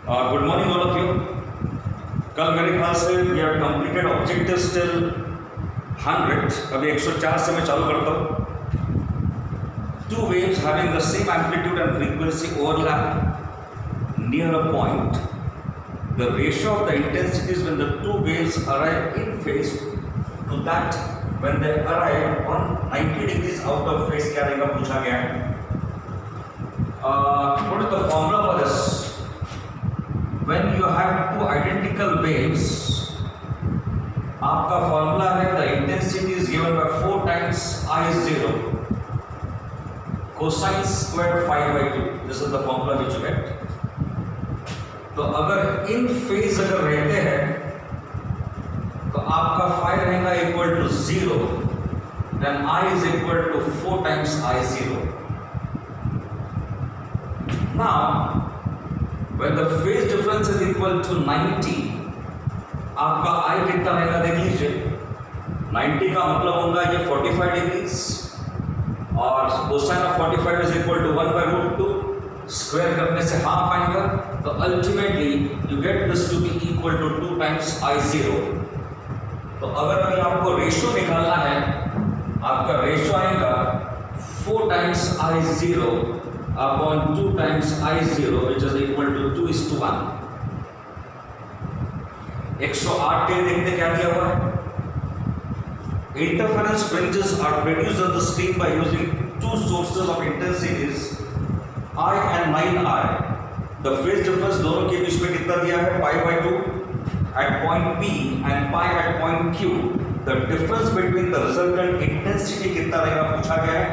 Good morning all of you. कल मेरे ख्याल से we have completed objectives till 100। अभी 104 से मैं चालू करता हूँ। Two waves having the same amplitude and frequency overlap near a point. The ratio of the intensities when the two waves arrive in phase to that when they arrive on 90 degrees out of phase क्या रहेगा पूछा गया है। What is the formula for this? When you have two identical waves, आपका formula है the intensity is given by 4 times I0 cosine squared phi by 2. This is the formula which you get. तो अगर इन phase अगर रहते हैं तो आपका phi रहेगा equal to 0, then I is equal to 4 times I0. Now when the phase difference is equal to 90, आपका I कितना रहेगा देख लीजिए। 90 का मतलब होगा ये 45 डिग्रीज और cosine of 45 is equal to 1/√2। Square करने से हाफ आएगा, तो ultimately you get this to be equal to 2 times I0। तो अगर अभी आपको रेशियो निकालना है, आपका रेशियो आएगा 4 times I0 upon 2 times I0 which is equal to 2:1। 108 के लिए देखते क्या दिया हुआ है। Interference fringes are produced on the screen by using two sources of intensities I and 9I। The phase difference दोनों के बीच में कितना दिया है π/2 at point P and pi at point Q। The difference between the resultant intensity कितना रहेगा पूछा गया है।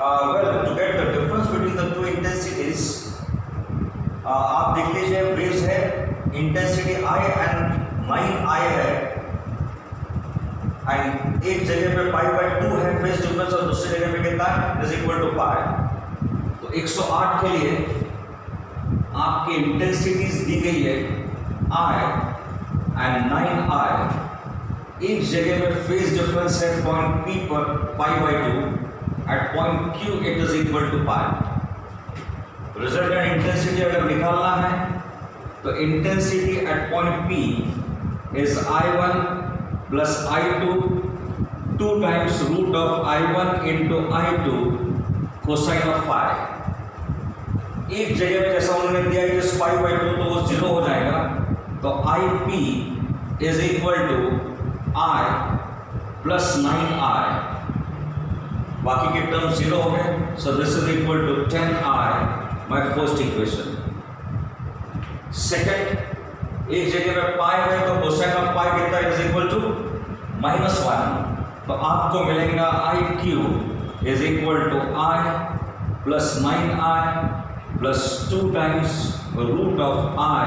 Well, to get the difference between the two intensities, आप देख लीजिए वेव्स है इंटेंसिटी I and 9I है एंड एक जगह पे π/2 है फेज डिफरेंस और दूसरी जगह पे कितना है इज इक्वल टू पाई। तो 108 के लिए आपकी इंटेंसिटीज दी गई है I एंड 9I। एक जगह में फेज डिफरेंस है पॉइंट P पर π/2, at point Q it is equal to pi। Resultant intensity अगर निकालना है तो intensity at point P is I1 plus I2 2 times root of I1 into I2 cosine of phi। एक जगह में जैसा उन्होंने दिया है कि π/2 तो वो 0 हो जाएगा, तो IP is equal to I plus 9I। बाकी के टर्म 0 हो गए, so this is equal to 10I, my first equation. Second, एक जगह पे पाई है तो कोसाइन ऑफ पाई कितना इज इक्वल टू -1। तो आपको मिलेगा IQ is equal to I plus 9I plus 2 times root of I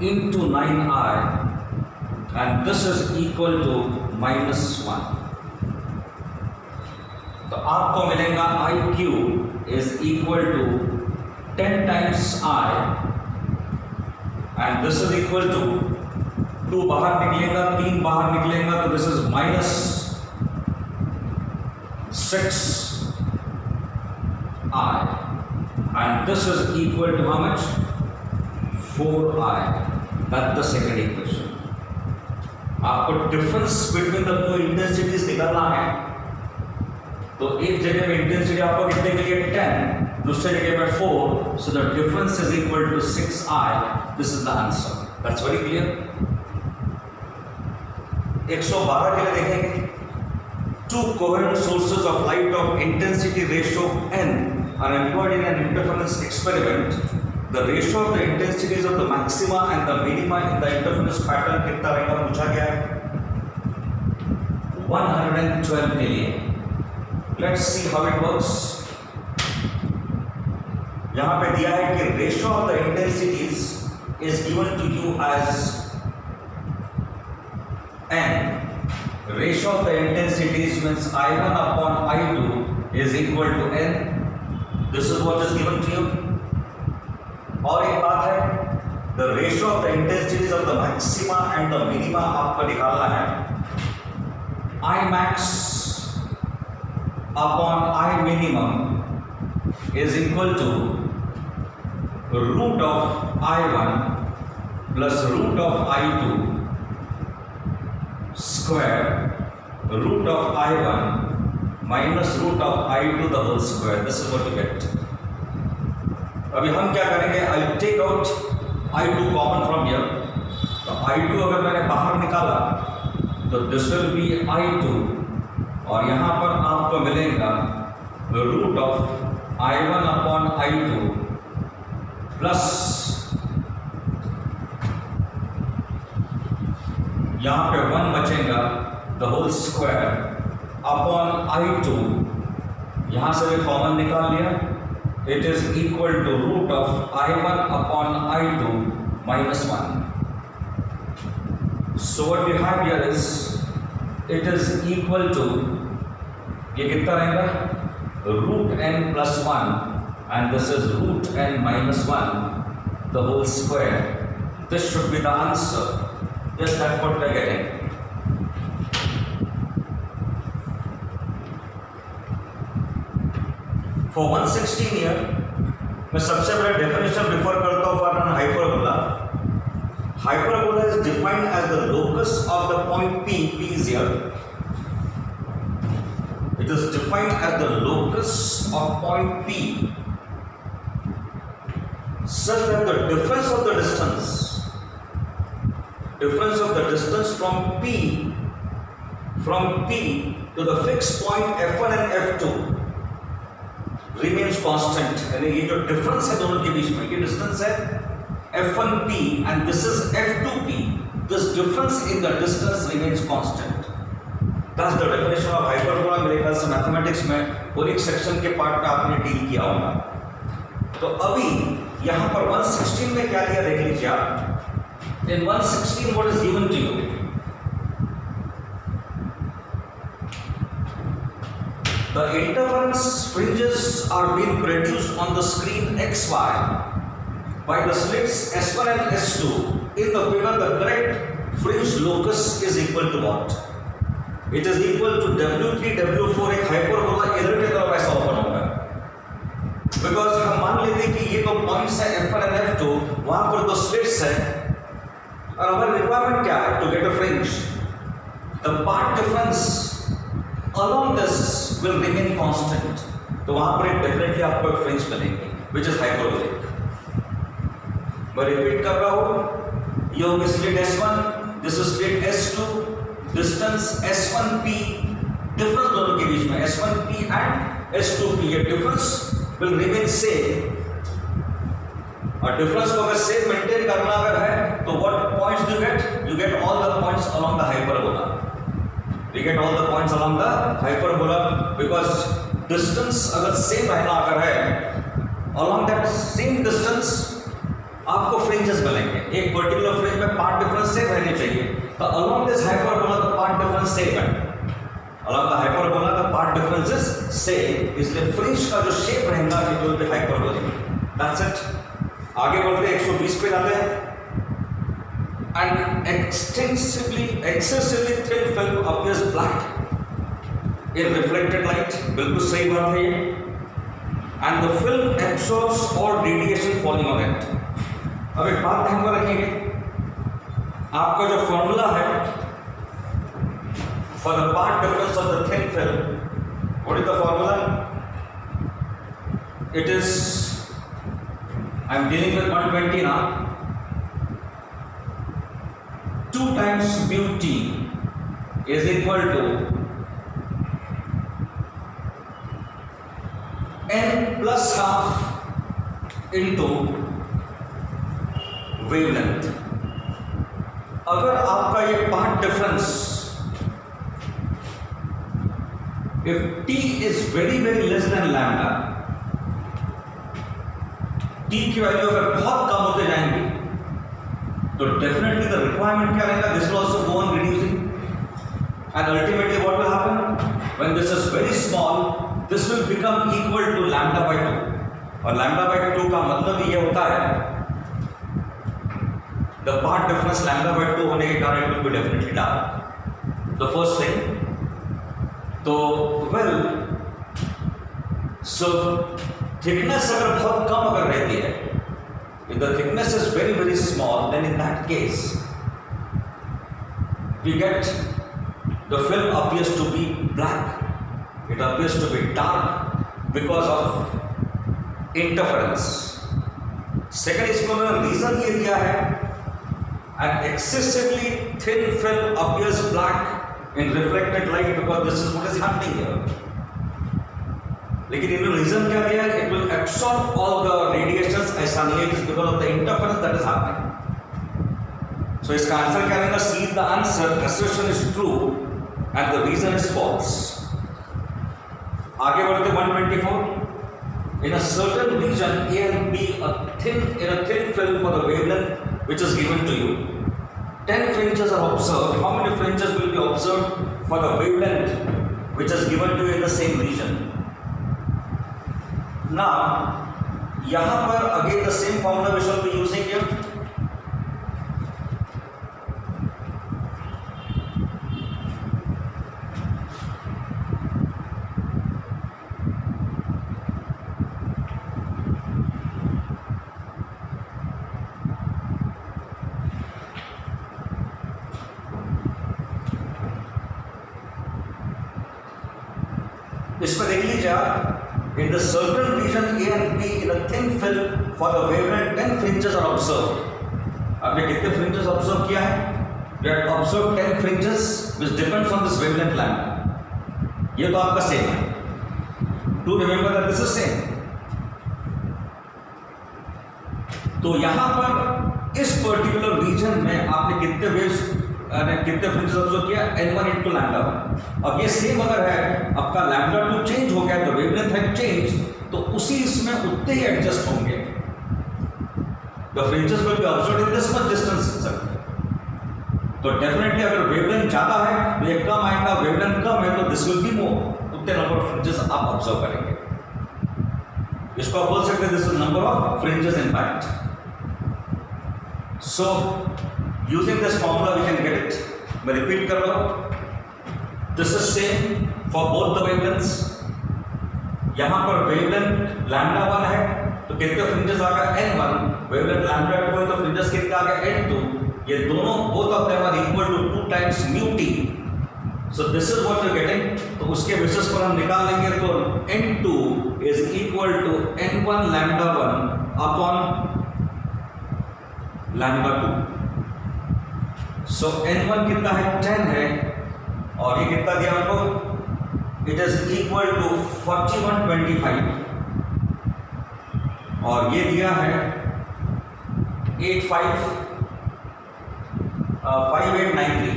into 9I and this is equal to -1। तो आपको मिलेगा IQ is equal to 10 times I and this is equal to 2 बाहर निकलेगा, 3 बाहर निकलेगा, तो this is -6I and this is equal to how much 4I। That's the second equation. आपको difference between the two intensities निकालना है, तो एक जगह में इंटेंसिटी आपको कितने के लिए 10, दूसरे जगह में 4, so the difference is equal to 6I। This is the answer. That's very clear. 112 के लिए देखेंगे, two coherent sources of light of intensity ratio n are employed in an interference experiment। The ratio of the intensities of the maxima and the minima in the interference pattern कितना रहेगा पूछा गया है। 112 के लिए let's see how it works। यहां पे दिया है कि ratio of the intensities is given to you as n। Ratio of the intensities means I1 upon I2 is equal to n। This is what is given to you. और एक बात है, the ratio of the intensities of the maxima and the minima आपको निकालना है। I max upon I minimum is equal to root of I1 plus root of I2 square root of I1 minus root of I2 the whole square. This is what you get. अभी हम क्या करेंगे, I take out I2 common from here. तो I2 अगर मैंने बाहर निकाला तो दिस विल बी I2 और यहाँ पर आपको मिलेगा root of I1 upon I2 plus यहाँ पे 1 बचेगा the whole square upon I2, यहाँ से भी कॉमन निकाल लिया। It is equal to root of I1 upon I2 minus 1। So what we have here is it is equal to, ये कितना रहेगा, root n plus 1 and this is root n minus 1 the whole square. This should be the answer. Yes, that's what we are getting. For 116 here, मैं सबसे पहले definition refer करता हूँ for an hyperbola. Hyperbola is defined as the locus of the point P. P is here. It is defined as the locus of point P, such that the difference of the distance from P to the fixed point F1 and F2 remains constant। यानी ये जो difference है दोनों के बीच में, ये distance है F1P and this is F2P, this difference in the distance remains constant। That's the definition of hyperbola। मेरे ख्याल से मैथमेटिक्स में कोनिक सेक्शन के पार्ट में आपने डील किया होगा। तो अभी यहाँ पर 116 में क्या दिया देख लीजिए आप। In 116, what is given to you? The interference fringes are being produced on the screen XY by the slits S1 and S2. In the figure, the correct fringe locus is equal to what? It is equal to W3, W4। एक hyperbola इधर की तरफ ऐसा open होगा, because हम मान लेते हैं कि ये दो पॉइंट्स है F1 and F2, वहां पर दो स्लिट्स है और हमारी रिक्वायरमेंट क्या है, to get a fringe. The part difference along this will remain constant. तो वहां पर डेफिनेटली आपको एक फ्रिंज मिलेंगे विच इज हाइपरबोलिक। मैं रिपीट कर रहा हूं, ये होगी slit S1, this is slit S2, distance S1P, difference दोनों के बीच में S1P एंड S2P, ये डिफरेंस विल रिमेन सेम। और डिफरेंस को अगर सेम मेंटेन करना अगर है तो what points do you gate all the points along the hyperbola. We get all the points along the hyperbola because distance अगर same रहना अगर है अलोंग दैट सेम डिस्टेंस आपको फ्रिंजेस मिलेंगे। एक पर्टिकुलर फ्रिंज में पार्ट डिफरेंस सेम रहने चाहिए, तो along this hyperbola the part difference same है। Along the hyperbola the part difference is same, इसलिए फ्रिंज का जो शेप रहेगा it will be hyperbolic. That's it. आगे बढ़ते हैं 120 पे जाते हैं। And extensively excessively thin film appears black in reflected light. बिल्कुल सही बात है ये। And the film absorbs all radiation falling on it. अब एक बात ध्यान में रखेंगे, आपका जो फॉर्मूला है for the path difference of the thin film, what is the formula? It is, I am dealing with 120 now. 2 times mu t is equal to n plus half into wavelength। अगर आपका ये path difference if t is very less than lambda, t की value अगर बहुत कम होते जाएंगे तो definitely the requirement क्या रहेगा, this will also go on reducing and ultimately what will happen when this is very small, this will become equal to lambda by 2। और lambda by 2 का मतलब ये होता है the path difference lambda by 2 होने के कारण it will be definitely dark. The first thing तो वेल सो थिकनेस अगर बहुत कम अगर रहती है if the thickness is very very small, then in that case we get the film appears to be black, it appears to be dark because of interference. Second, इसको मैंने reason ये दिया है, an excessively thin film appears black in reflected light because this is what is happening here. लेकिन इन्होंने reason क्या दिया है, it will absorb all the radiations as sunlight is because of the interference that is happening. So इसका answer क्या रहेगा? C, the answer assertion is true and the reason is false. आगे बढ़ते 124. In a certain region A and B, in a thin film for the wavelength which is given to you, 10 fringes are observed. How many fringes will be observed for the wavelength which is given to you in the same region? Now, यहाँ पर again the same formula we shall be using here. इसमें देख लीजिए आप, in the certain region A and B in a thin film for the wavelength 10 fringes are observed. आपने कितने fringes observe किया है? We have observed 10 fringes which depends on this wavelength lambda. ये तो आपका same है. Do remember that this is same. तो यहाँ पर इस पर्टिकुलर रीजन में आपने कितने वेव्स कितने फ्रिंजेस ऑब्जर्व किया? n1 into λ1. अब ये सेम अगर है, आपका λ2 चेंज हो गया, तो वेवलेंथ है चेंज, तो उसी इसमें उतने ही एडजस्ट होंगे. The fringes will be observed in this much distance itself. तो डेफिनेटली अगर वेवलेंथ ज्यादा है तो ये कम आएगा, वेवलेंथ कम है तो दिस विल बी मोर. उतने नंबर ऑफ फ्रिंजेस आप ऑब्जर्व करेंगे. इसको आप बोल सकते हैं this is number of fringes in fact. So using this formula we can get it. मैं repeat कर रहा हूँ. This is same for both the wavelengths. यहाँ पर wavelength lambda 1 है तो कितने fringes आ गए? n1. wavelength lambda 2 है तो fringes कितने आ गए? n2. ये दोनों both of them are equal to 2 times mu t. So this is what you're getting. तो उसके बेसिस पर हम निकाल लेंगे तो n2 is equal to n1 lambda 1 upon lambda 2. So n1 कितना है? 10 है और ये कितना दिया आपको? It is equal to 4125 और ये दिया है 5893.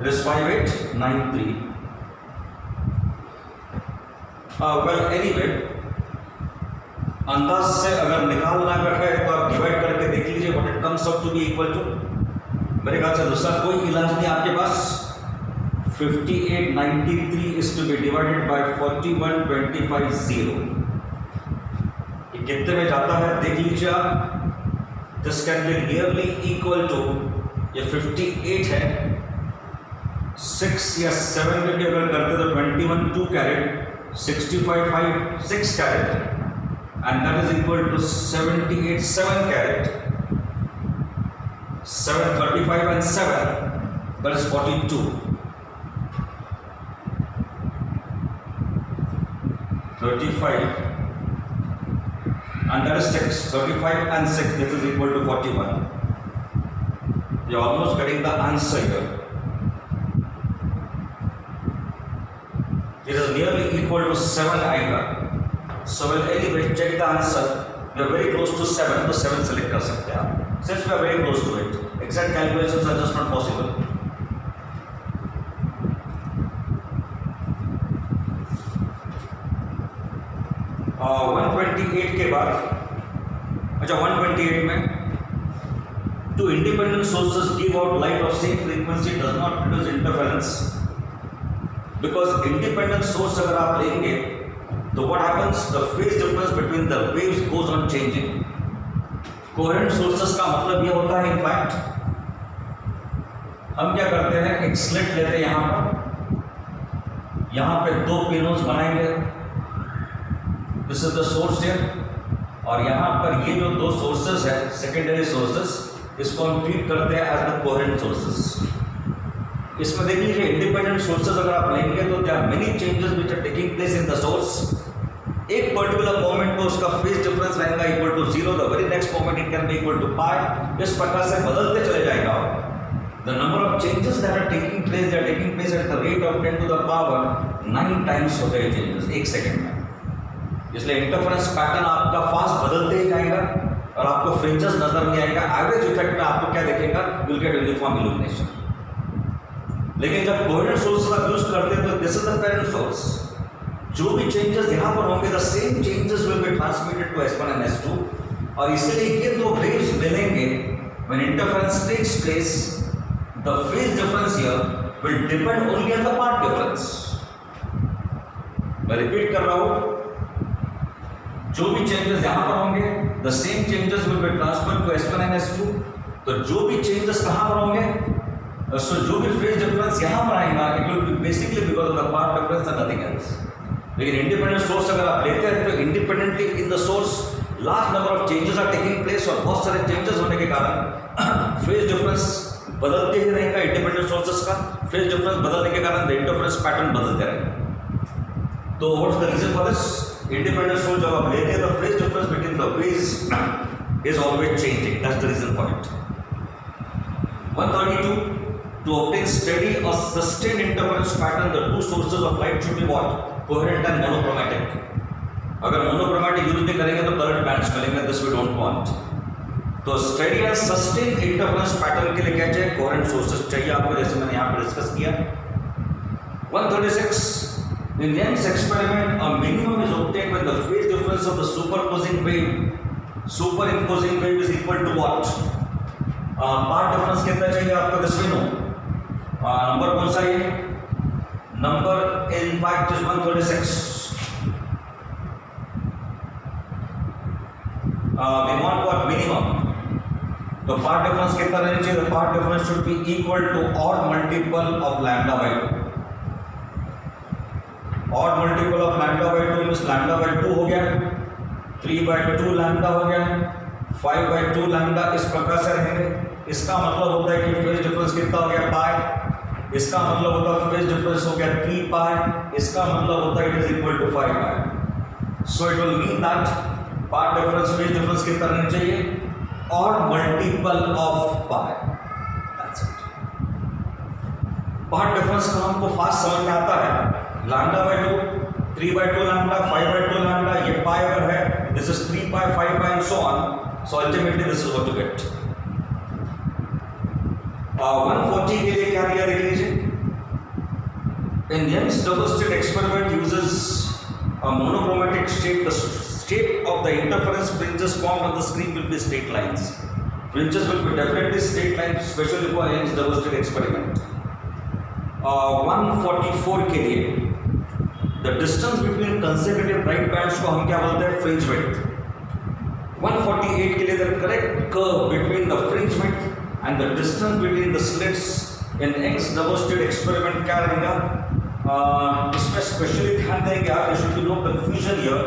It is 5893. Well anyway, अंदाज से अगर निकालना अगर है तो आप डिवाइड करके देख लीजिए what it comes out to be equal to. मेरे ख्याल से दूसरा कोई इलाज नहीं आपके पास. 5893 is to be divided by 41250. ये कितने में जाता है देख लीजिए आप. This can be nearly equal to, ये 58 है, 6 या 7 में भी अगर करते तो 21 2 carat, 65 5 6 carat and that is equal to 78 7 carat. 735 and 7, that is 42. 35 and that is 6. 35 and 6, this is equal to 41. You are almost getting the answer here. It is nearly equal to 7 aega. So we'll anyway check the answer. We are very close to 7, तो 7 select कर सकते हैं आप. Since we are very close to it, exact calculations are just not possible. और 128 के बाद, अच्छा 128 में, two independent sources give out light of same frequency does not produce interference. Because independent source अगर आप लेंगे, तो what happens? The phase difference between the waves goes on changing. Coherent sources का मतलब ये होता है, इनफैक्ट हम क्या करते हैं, एक स्लिट लेते हैं यहाँ पे 2 पिनोज बनाएंगे. This is the source here और यहाँ पर ये जो दो सोर्सेस है सेकेंडरी सोर्सेस, इसको हम ट्रीट करते हैं एज द कोहेरेंट सोर्सेस। इसमें देख लीजिए इंडिपेंडेंट सोर्सेस अगर आप लेंगे तो there are many changes which are taking place in the source. एक पर्टिकुलर मोमेंट पे उसका फेज डिफरेंस रहेगा equal to 0, the very next moment it can be equal to pi. इस प्रकार से बदलते चले जाएगा। The number of changes that are taking place, they are taking place at the rate of 10 to the power 9 times होते हैं changes एक second में। इसलिए इंटरफेरेंस पैटर्न आपका फास्ट बदलते ही जाएगा और आपको फ्रिंजेस नजर नहीं आएगा। एवरेज इफेक्ट में आपको क्या दिखेगा, you will get uniform illumination. लेकिन जब कोहेरेंट सोर्स का यूज करते हैं तो this is the parent source. जो भी चेंजेस यहाँ पर होंगे the same changes will be transmitted to S1 and S2, और इसलिए ये दो वेव्स मिलेंगे। When interference takes place the phase difference here will depend only on the path difference. मैं रिपीट कर रहा हूं, जो भी चेंजेस यहाँ पर होंगे the same changes will be transferred to S1 and S2। तो जो भी चेंजेस कहाँ पर होंगे, सो जो भी फेज डिफरेंस यहाँ पर आएगा it will be basically because of the path difference and nothing else. लेकिन इंडिपेंडेंट सोर्स अगर आप लेते हैं तो independently in the source large number of changes are taking place, और बहुत सारे चेंजेस होने के कारण फेज डिफरेंस बदलते ही रहेगा। इंडिपेंडेंट सोर्सेस का फेज डिफरेंस बदलने के कारण द इंटरफेरेंस पैटर्न बदलते रहेगा। तो what's the reason for this? Independent source जब आप लेते हैं तो phase difference between the waves is always changing, that's the reason for it. 132 to obtain steady or sustained interference pattern, the two sources of light should be what? Coherent and monochromatic. अगर monochromatic use नहीं करेंगे तो colored bands मिलेंगे, this we don't want. तो steady and sustained interference pattern के लिए क्या चाहिए? Coherent sources चाहिए आपको, जैसे मैंने यहाँ पर डिस्कस किया। 136 in Young's experiment a minimum is obtained when the phase difference of the superimposing wave is equal to what? Path difference कितना चाहिए आपको? This we know. नंबर कौन सा है? Number in fact is 136। We want what? Minimum. तो path difference कितना रहना चाहिए? The path difference should be equal to odd multiple of lambda by 2। Odd multiple of lambda by 2 means lambda by 2 हो गया, 3/2 lambda हो गया, 5/2 lambda, इस प्रकार से रहेंगे। इसका मतलब होता है कि फेज डिफरेंस कितना हो गया? पाई। इसका मतलब होता है फेज डिफरेंस हो गया 3 पाई। इसका मतलब होता है it is equal to 5 pi. So it will mean that path difference phase difference कितना रहना चाहिए? और multiple of pi, that's it. Path difference का हमको फास्ट समझ में आता है, लैम्डा बाय 2, 3/2 लैम्डा, 5/2 लैम्डा, ये पाई अगर है this is 3 pi, 5 pi and so on. So ultimately this is what you gate. 140 के लिए क्या दिया देख लीजिए। In Young's double slit experiment uses a monochromatic shape. The shape of the interference fringes formed on the screen will be straight lines. Fringes will be definitely straight lines, especially for Young's double slit experiment. 144 के लिए the distance between consecutive bright bands को हम क्या बोलते हैं? fringe width. 148 के लिए the correct curve between the fringe width and the distance between the slits in Young's double slit experiment क्या रहेगा? इसमें स्पेशली ध्यान देंगे आप, there should be no confusion here।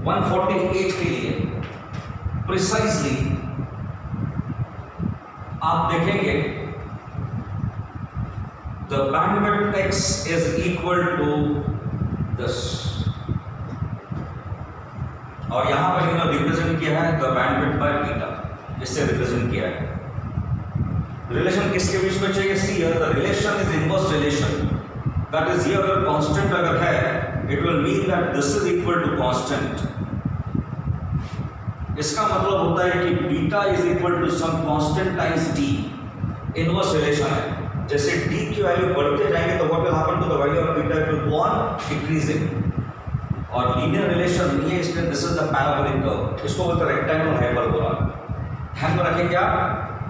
148 के लिए प्रिसाइजली आप देखेंगे the bandwidth x is equal to this, और यहां पर इन्होंने रिप्रेजेंट किया है the bandwidth by बीटा, इससे रिप्रेजेंट किया है। रिलेशन किसके बीच में चाहिए? See here the relation is inverse relation, that is ये अगर कांस्टेंट अगर है it will mean that this is equal to constant. इसका मतलब होता है कि beta is equal to some constant times D. Inverse relation है, जैसे डी की वैल्यू बढ़ते जाएंगे तो what will happen to the value of beta? It will go on decreasing. और लीनियर रिलेशन नहीं है, इसमें this is the parabolic curve, इसको बोलते हैं रेक्टेंगुलर हाइपरबोला। ध्यान में रखेंगे आप,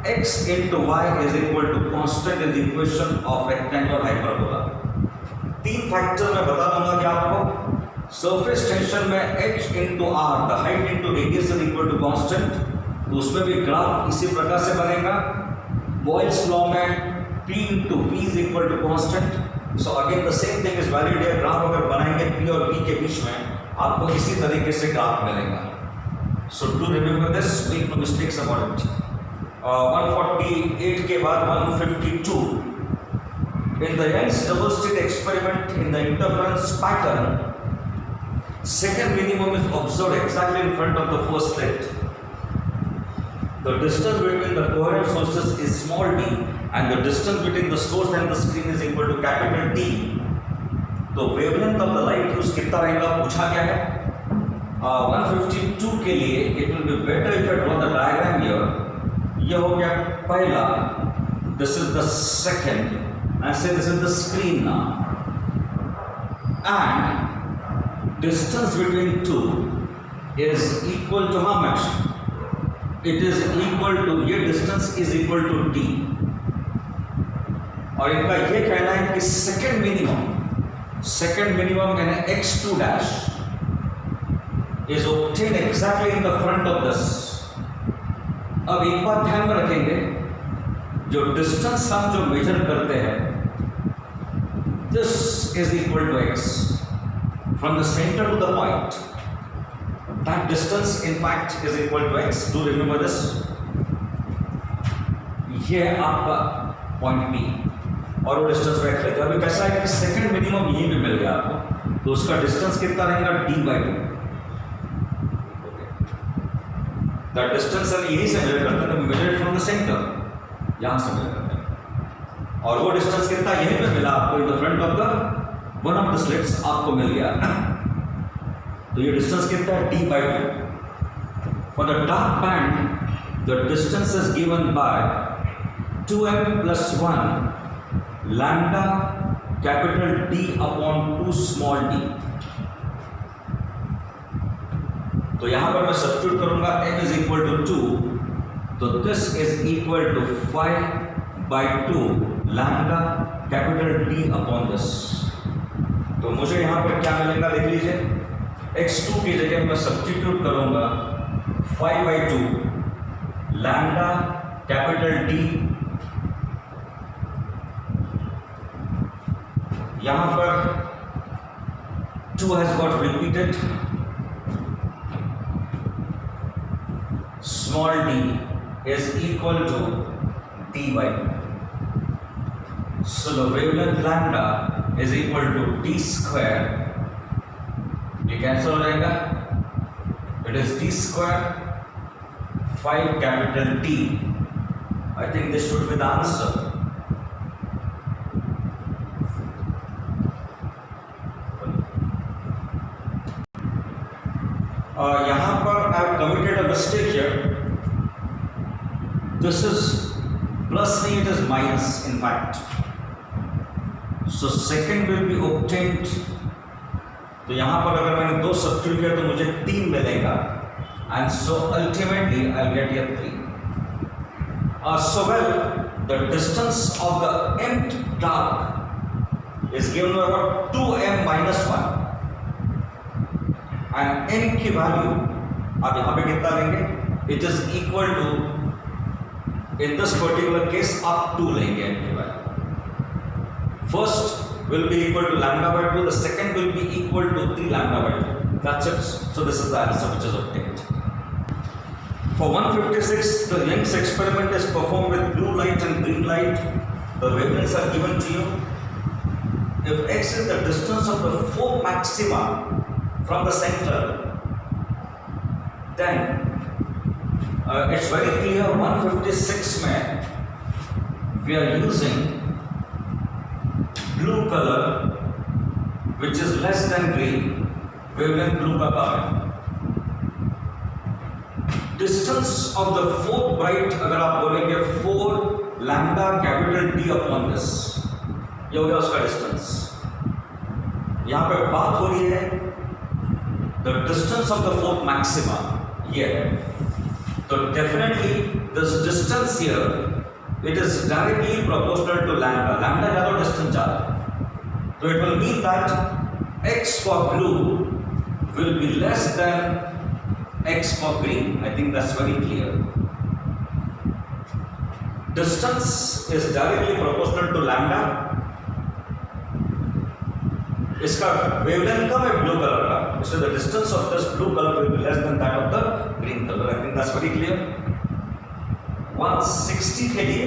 x into y is equal to constant is the equation of rectangular hyperbola। तीन फैक्टर मैं बता दूंगा कि आपको सरफेस टेंशन में h into r the height into radius is equal to constant, तो उसमें भी ग्राफ इसी प्रकार से बनेगा। बॉयल्स लॉ में p into v is equal to constant। So again the same thing is valid है। ग्राफ अगर बनाएंगे p और v के बीच में आपको इसी तरीके से ग्राफ मिलेगा। So do remember this, make no mistakes about it. 148 के बाद 152. In the Young's double slit experiment in the interference pattern, second minimum is observed exactly in front of the first slit. The distance between the coherent sources is small d and the distance between the source and the screen is equal to capital T. तो wavelength of the light use कितना रहेगा पूछा गया है. 152 के लिए it will be better if I draw the diagram here. ये हो गया पहला, this is the second, and say this is the screen now, and distance between two is equal to how much? It is equal to, ये distance is equal to d, और इनका ये कहना है कि second minimum यानी x2 dash is obtained exactly in the front of this. अब एक बात ध्यान में रखेंगे, जो डिस्टेंस हम जो मेजर करते हैं, this is equal to x from the center to the point. That distance in fact is equal to x. Do remember this. ये आपका पॉइंट B और वो डिस्टेंस वेट लेते हैं. अभी कैसा है कि सेकंड मिनिमम यहीं पे मिल गया आपको, तो उसका डिस्टेंस कितना रहेगा d/2. द डिस्टेंस हम यहीं से मेजर करते हैं, मेजर फ्रॉम द सेंटर, यहाँ से मेजर करते हैं, और वो डिस्टेंस कितना यहीं पे मिला आपको in the front of the one of the slits आपको मिल गया. तो ये डिस्टेंस कितना है d/2. For the dark band the distance is given by 2m + 1 lambda capital D upon 2 small d. तो यहां पर मैं सब्स्टिट्यूट करूंगा m इज इक्वल टू 2, तो this is equal to 5/2 lambda capital D upon this. तो मुझे यहां पर क्या मिलेगा देख लीजिए, x2 की जगह मैं सब्स्टिट्यूट करूंगा 5/2 लैम्डा कैपिटल D. यहां पर 2 has got repeated, small d is equal to d/2. So the wavelength lambda is equal to d square. ये कैंसिल हो जाएगा. It is d square 5 capital T. I think this should be the answer. यहाँ पर I have committed a mistake here. This is plus नहीं, it is minus in fact. So second will be obtained. तो यहाँ पर अगर मैंने 2 substitute किया तो मुझे 3 मिलेगा, and so ultimately I'll get here 3. So well, the distance of the nth dark is given by about 2m - 1. and n की वैल्यू आप यहाँ पे कितना लेंगे, it is equal to, in this particular case आप 2 लेंगे n की value. First will be equal to λ/2, the second will be equal to 3 λ/2. That's it. So this is the answer which is obtained. For 156, the Young's experiment is performed with blue light and green light. The wavelengths are given to you. If x is the distance of the 4 maxima from the center, then it's very clear 156 में we are using blue color which is less than green, wavelength blue का power. Distance of the 4th bright अगर आप बोलेंगे 4 lambda capital D upon this, ये हो गया उसका distance. यहाँ पे बात हो रही है the distance of the 4th maxima, ये है. तो definitely this distance here, it is directly proportional to lambda. Lambda ज़्यादा distance ज़्यादा, so it will mean that x for blue will be less than x for green. I think that's very clear. Distance is directly proportional to lambda. इसका wavelength कम है blue colour का, इसलिए the distance of this blue colour will be less than that of the green colour. I think that's very clear. 160 के लिए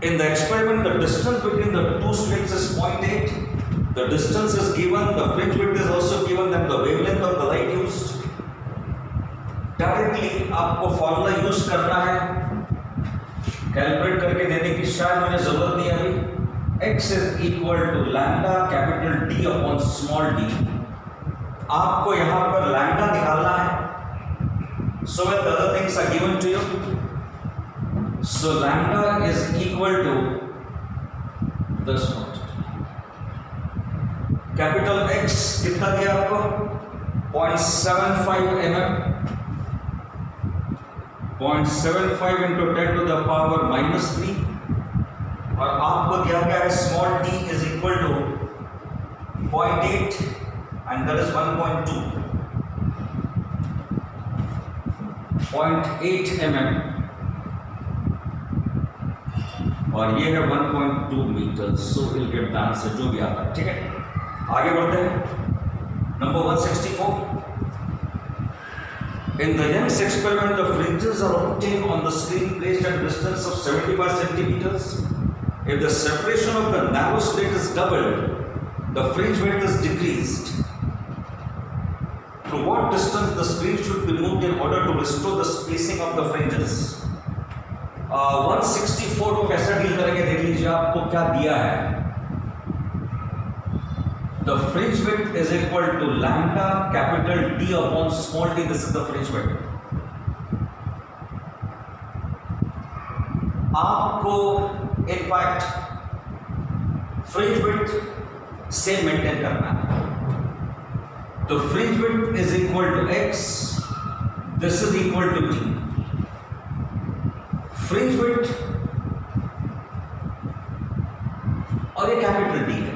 in the experiment the distance between the two slits is 0.8, the distance is given, the fringe width is also given, then the wavelength of the light used। Directly आपको formula use करना है, calculate करके देने की शायद मुझे जरूरत नहीं है अभी। x is equal to lambda capital D upon small d। आपको यहां पर लैम्डा निकालना है, so when the other things are given to you, so lambda is equal to this quantity। Capital X कितना दिया आपको 0.75 mm, 0.75 into 10 to the power -3, और आपको दिया गया है small d is equal to 0.8 and that is 1.2, 0.8 mm और ये है 1.2 metre. So will get the answer जो भी आता है। ठीक है, आगे बढ़ते हैं। Number 164। In the Young's experiment, the fringes are obtained on the screen placed at a distance of 75 centimeters. If the separation of the narrow slit is doubled, the fringe width is decreased. To what distance the screen should be moved in order to restore the spacing of the fringes? 164 को कैसे deal करेंगे देख लीजिए, आपको क्या दिया है। The fringe width is equal to lambda capital D upon small d. This is the fringe width. आपको in fact fringe width से मेंटेन करना है। तो fringe width is equal to x, this is equal to d। fringe width और ये capital D है।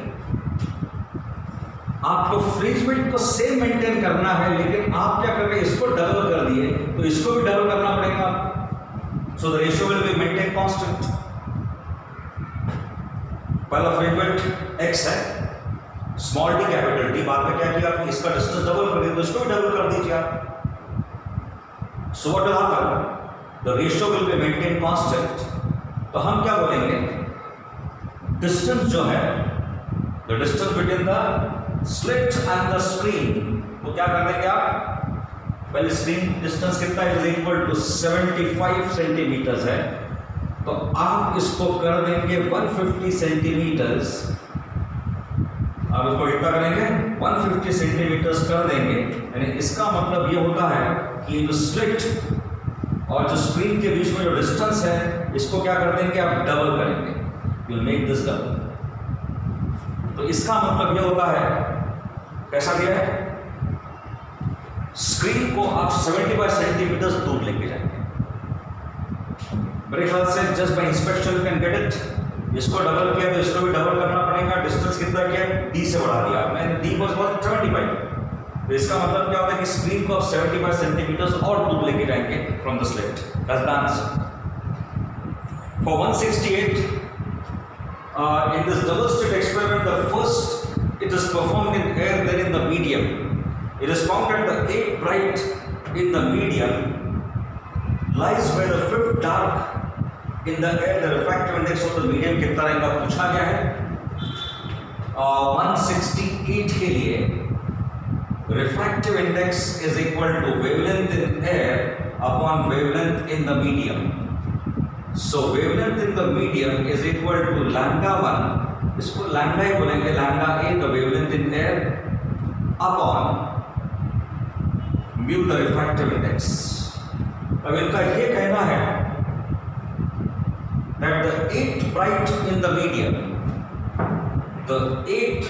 आपको fringe width को सेम मेंटेन करना है, लेकिन आप क्या कर रहे हैं, इसको डबल कर दिए तो इसको भी डबल करना पड़ेगा। So the ratio will be maintain constant. पहला फ्रिंज विड्थ x है, स्मॉल d कैपिटल D, बाद में क्या किया आपने, इसका डिस्टेंस डबल कर दिया तो इसको भी डबल कर दीजिए आप। So what will happen, the ratio will be maintain constant. तो हम क्या बोलेंगे, डिस्टेंस जो है, the distance between the slit and the screen, तो क्या कर देंगे आप, पहले स्क्रीन डिस्टेंस कितना है, इज इक्वल टू 75 सेंटीमीटर्स है, तो आप इसको कर देंगे 150 सेंटीमीटर्स। आप इसको कितना करेंगे, 150 सेंटीमीटर्स कर देंगे। यानी इसका मतलब ये होता है कि जो स्लिट और जो स्क्रीन के बीच में जो डिस्टेंस है, इसको क्या कर देंगे आप, डबल करेंगे, यू मेक दिस डबल। तो इसका मतलब ये होता है, कैसा दिया है, स्क्रीन को आप 75 सेंटीमीटर दूर लेके जाएंगे। मेरे ख्याल से just by inspection you can get it. इसको डबल किया तो इसको भी डबल करना पड़ेगा। डिस्टेंस कितना किया, d से बढ़ा दिया आपने, d was 75। तो इसका मतलब क्या होता है कि स्क्रीन को आप 75 सेंटीमीटर और दूर लेके जाएंगे from the slit. That's the answer for 168। In this double slit experiment, the first it is performed in air, then in the medium. It is found that the 8th bright in the medium lies where the 5th dark in the air. The refractive index of the medium कितना रहेगा पूछा गया है। 168 के लिए refractive index is equal to wavelength in air upon wavelength in the medium. So wavelength in the medium is equal to lambda 1, इसको lambda ही बोलेंगे, lambda a the wavelength in air upon mu the refractive index। अब इनका ये कहना है that the 8th bright in the medium, the 8th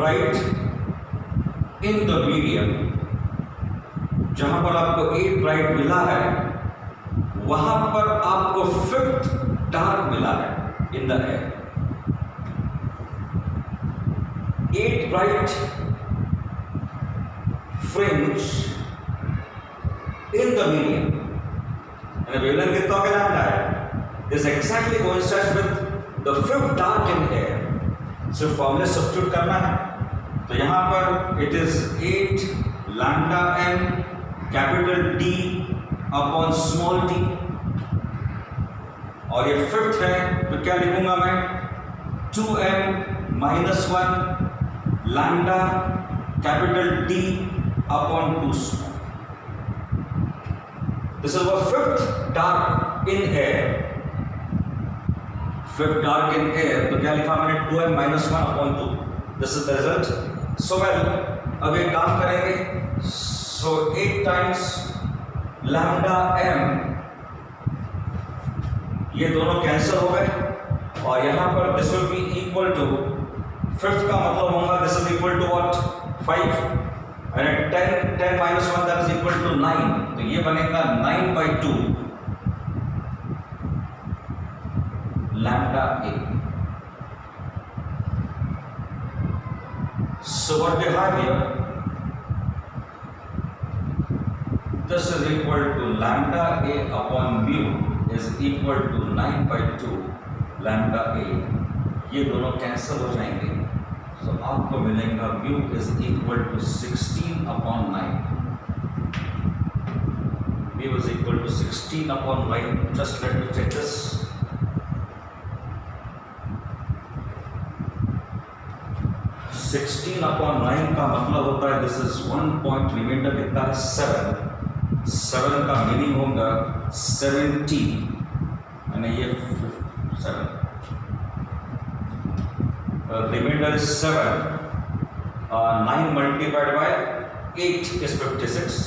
bright in the medium, जहां पर आपको 8 bright मिला है, वहां पर आपको 5th डार्क मिला है in the air. 8 bright fringe in the medium, wavelength कितना हो गया है, this exactly coincides with the 5th dark in air. सिर्फ फॉर्मूले सब्स्टिट्यूट करना है। तो यहाँ पर it is 8 lambda m capital D upon small d, और ये फिफ्थ है तो क्या लिखूंगा मैं 2m minus 1 lambda capital D upon 2 small. This is our fifth dark in air. Fifth dark in air तो क्या लिखा मैंने 2m minus 1 upon 2। This is the result. So well, अब एक काम करेंगे। सो 8 टाइम्स लैम्डा m, ये दोनों कैंसिल हो गए और यहां पर this will be equal to, fifth का मतलब होगा this is equal to what 5 and 10 minus 1 that is equal to 9, तो ये बनेगा 9/2 lambda a. So what we have here, this is equal to lambda a upon mu is equal to 9/2 lambda a. ये दोनों cancel हो जाएंगे, तो आपको मिलेगा mu is equal to 16 upon 9. Mu is equal to 16 upon 9. Just let me check this. 16 upon 9 का मतलब होता है दिस इज 1 पॉइंट, रिमाइंडर कितना है 7, 7 का मीनिंग होगा 70 यानी ये 7, remainder is 7, 9 multiplied by 8 is 56,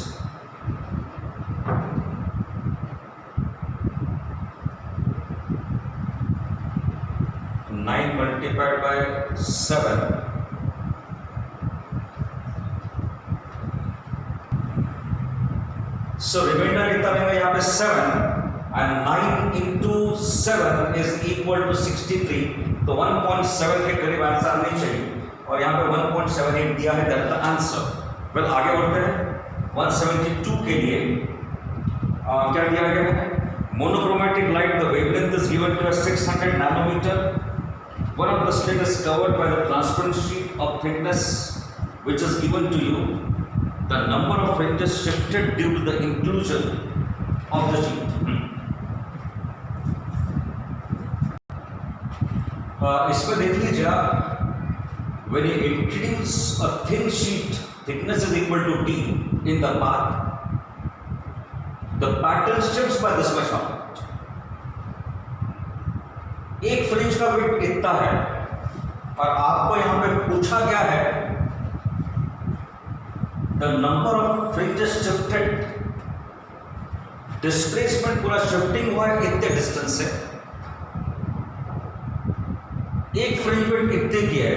nine multiplied by 7 so remainder कितना रहेगा यहाँ पे 7 and 9 into 7 is equal to 63, तो 1.7 के करीब आंसर आनी चाहिए और यहाँ पे 1.78 दिया है, दैट द आंसर। वेल आगे बढ़ते हैं 172 के लिए। क्या दिया गया है? Monochromatic light the wavelength is given to 600 nanometer, one of the slit is covered by the transparent sheet of thickness which is given to you. The number of fringes shifted due to the inclusion of the sheet. इसमें देख लीजिए आप, when you introduce a thin sheet, thickness is equal to d in the path, the pattern shifts by this much amount. एक fringe का width इतना है और आपको यहां पे पूछा गया है the number of fringes shifted, displacement पूरा शिफ्टिंग हुआ है इतने डिस्टेंस से, एक फ्रिंज विड्थ इतने की है,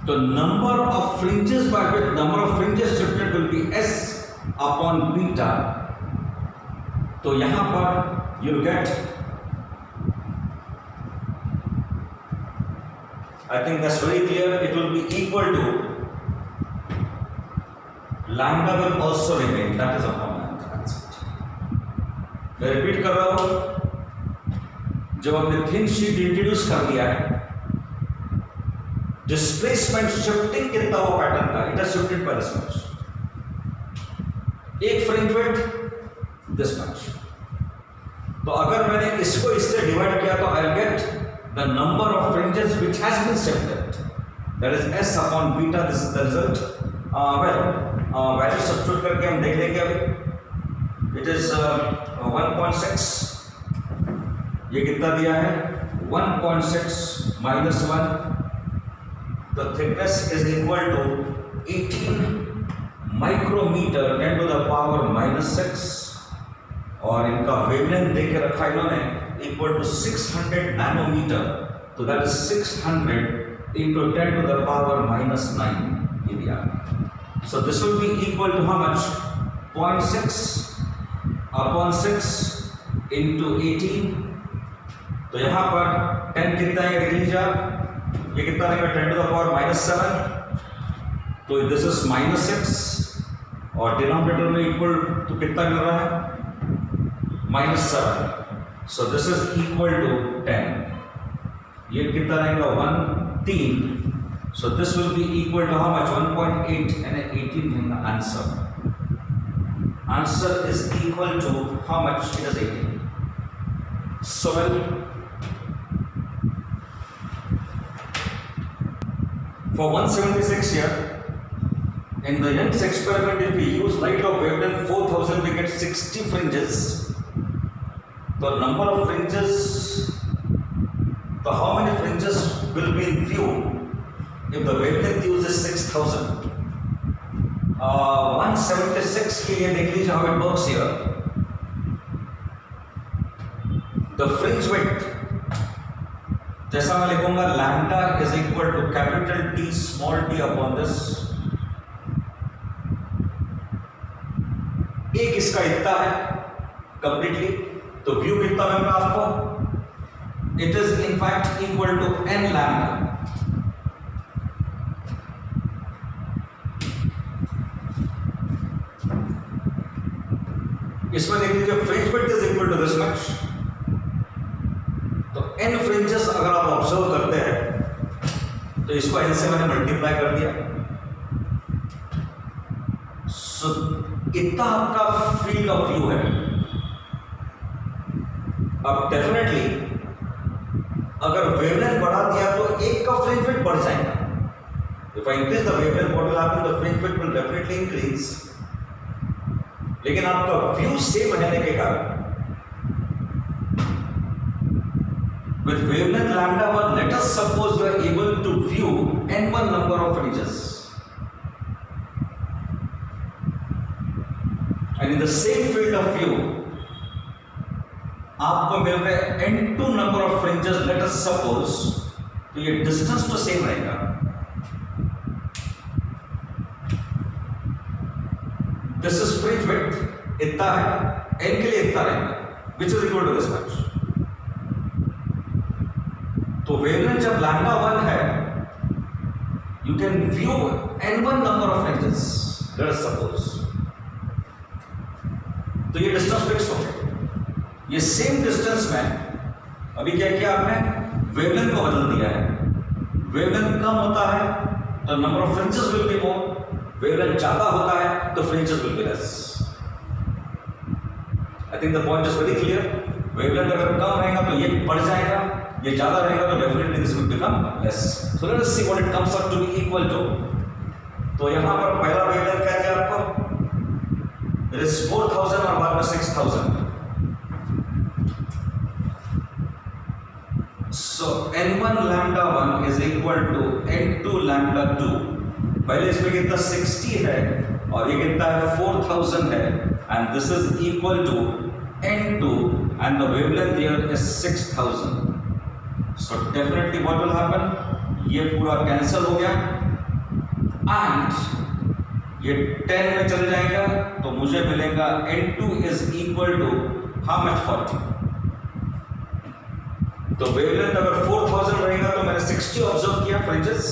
तो number of fringes by with number of fringes shifted will be s upon beta. तो यहां पर you get, I think that's very clear, it will be equal to lambda will also remain, that is upon lambda, that's it. मैं repeat कर रहा हूं, जब हमने thin sheet introduce कर दिया है, डिस्प्लेसमेंट शिफ्टिंग कितना हुआ पैटर्न का, it has shifted by this much, एक फ्रिंज विड्थ दिस मच, तो अगर मैंने इसको इससे डिवाइड किया तो I will get the number of fringes which has been shifted, that is s upon beta. This is the result. Value substitute करके हम देख लेंगे अभी। It is 1.6, ये कितना दिया है 1.6 minus 1, the thickness is equal to 18 micrometer 10 to the power minus 6, और इनका वेवलेंथ दे के रखा इन्होंने equal to 600 nanometer, so that is 600 into 10 to the power minus 9 ये दिया। So this will be equal to how much? 0.6 upon 6 into 18, तो यहाँ पर 10 कितना है देख लीजिए आप, ये कितना रहेगा 10 to the power minus 7, तो this is minus 6 और डिनोमिनेटर में इक्वल तो कितना मिल रहा है minus 7, so this is equal to 10, ये कितना रहेगा 1 3. So this will be equal to how much? 1.8 and 18 in the answer. Answer is equal to how much? It is 18. So for 176 here, in the Young's experiment, if we use light of wavelength 4000, we get 60 fringes. The number of fringes, how many fringes will be in view if the wavelength uses 6000? 176 के लिए देख लीजिए how it works here. The fringe width, जैसा मैं लिखूंगा, lambda is equal to capital T small t upon this. एक इसका इतना है completely, तो व्यू कितना मिल रहा आपको? It is in fact equal to n lambda. इसमें देख लीजिए fringe width is equal to this much. तो n फ्रिंजेस अगर आप ऑब्जर्व करते हैं तो इसको n से मैंने मल्टीप्लाई कर दिया. सो इतना आपका फील्ड ऑफ व्यू है. अब डेफिनेटली अगर वेवलेंथ बढ़ा दिया तो एक का फ्रिंज विड्थ बढ़ जाएगा. If I increase the wavelength what will happen? The fringe width will definitely increase. लेकिन आपका व्यू सेम रहने के कारण with wavelength lambda 1, let us suppose you are able to view n1 number of fringes, and in the same field of view आपको मिल रहे n2 number of fringes, let us suppose, तो ये distance तो same रहेगा. This is fringe width, इतना है, n के लिए इतना रहेगा, which is equal to this much. तो वेवलेंथ जब लैम्डा 1 है, you can view n1 number of fringes, let us suppose. तो ये डिस्टेंस फिक्स हो गया. ये सेम डिस्टेंस में अभी क्या किया आपने? वेवलेंथ को बदल दिया है. वेवलेंथ कम होता है तो number of fringes will be more. Wavelength ज्यादा होता है तो fringes will be less. I think the point is very clear. Wavelength अगर कम रहेगा तो ये बढ़ जाएगा, ये ज्यादा रहेगा तो definitely this will become less. So let us see what it comes up to be equal to. तो यहां पर पहला वेवलेंथ क्या दिया आपको? इट इज 4000 और बाद में 6000. So n1 lambda 1 is equal to n2 lambda 2. पहले इसमें कितना 60 है और ये कितना है 4000 है, and this is equal to n2 and the wavelength here is 6000. So definitely what will happen? ये पूरा कैंसिल हो गया and ये 10 में चले जाएगा तो मुझे मिलेगा n2 is equal to how much? 40. तो वेवलेंथ अगर 4000 रहेगा तो मैंने 60 ऑब्जर्व किया फ्रिंजेस.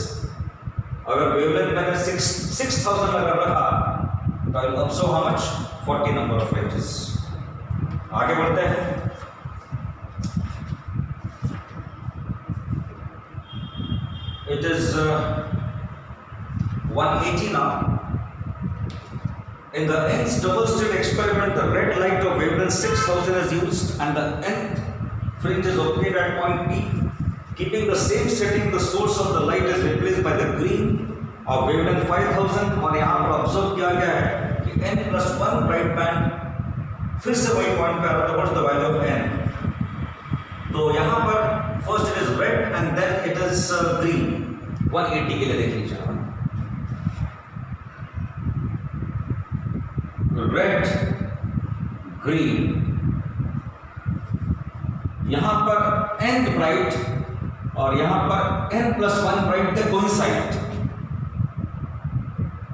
अगर वेवलेंथ मैंने 6000 अगर रखा तो I will observe how much? 40 number of fringes. आगे बढ़ते हैं. It is 180 now. In the nth double slit experiment, the red light of wavelength 6000 is used and the nth fringe is obtained at point P. Keeping the same setting, the source of the light is replaced by the green of wavelength 5000. और यहाँ पर observe किया गया है कि n+1 bright band फिर से वही पॉइंट पे आ रहा है. What is the value of n? तो यहाँ पर first it is red and then it is green. 180 के लिए देख लीजिए. रेड, ग्रीन, यहां पर n ब्राइट और यहां पर n+1 bright they coincide.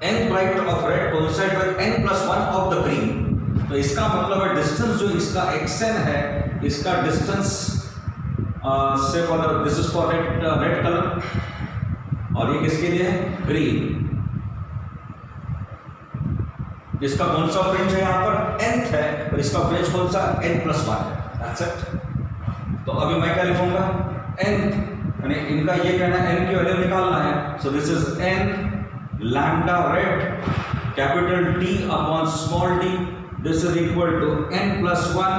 n bright of red coincide with n+1 of the green. तो इसका मतलब है डिस्टेंस जो इसका xn है, इसका डिस्टेंस से for this is for red colour और ये किसके लिए है? ग्रीन. इसका कौन सा फ्रिंज है? यहाँ पर nth है और इसका फ्रिंज कौन सा? n+1 है. That's it. तो अभी मैं क्या लिखूंगा? n यानी इनका ये कहना है n की वैल्यू निकालना है. So this is n lambda red capital T upon small d. This is equal to n plus 1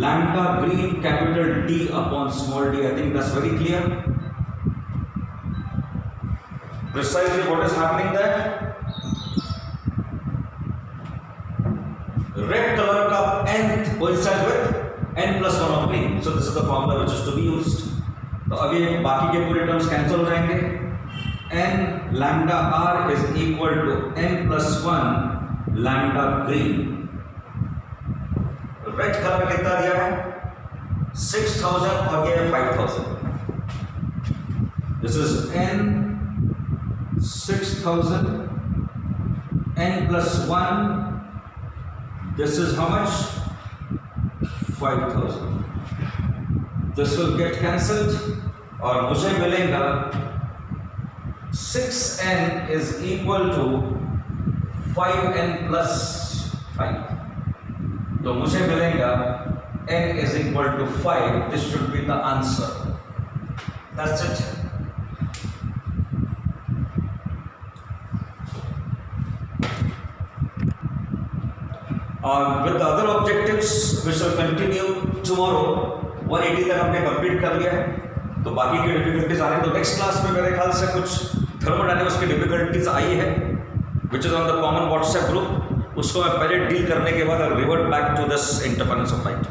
lambda green capital D upon small d. I think that's very clear. Precisely what is happening there? Red color का nth coincide with n plus 1 of green. So this is the formula which is to be used. तो अभी बाकी के पूरे terms cancel हो जाएंगे. n lambda r is equal to n plus 1 lambda green. Red colour कितना दिया है? 6000 और ये 5000. This is n 6000 n plus 1. This is how much? 5000. This will get cancelled और मुझे मिलेगा 6n is equal to 5n plus 5. तो मुझे मिलेगा n is equal to 5. This should be the answer. That's it. With the other objectives we shall continue tomorrow. 180 तक हमने complete कर लिया है. तो बाकी की डिफिकल्टीज आ रही हैं. तो नेक्स्ट क्लास में मेरे ख्याल से कुछ थर्मोडायनेमिक्स की डिफिकल्टीज आई है which is on the common WhatsApp group. उसको मैं पहले डील करने के बाद revert back to this interference of light.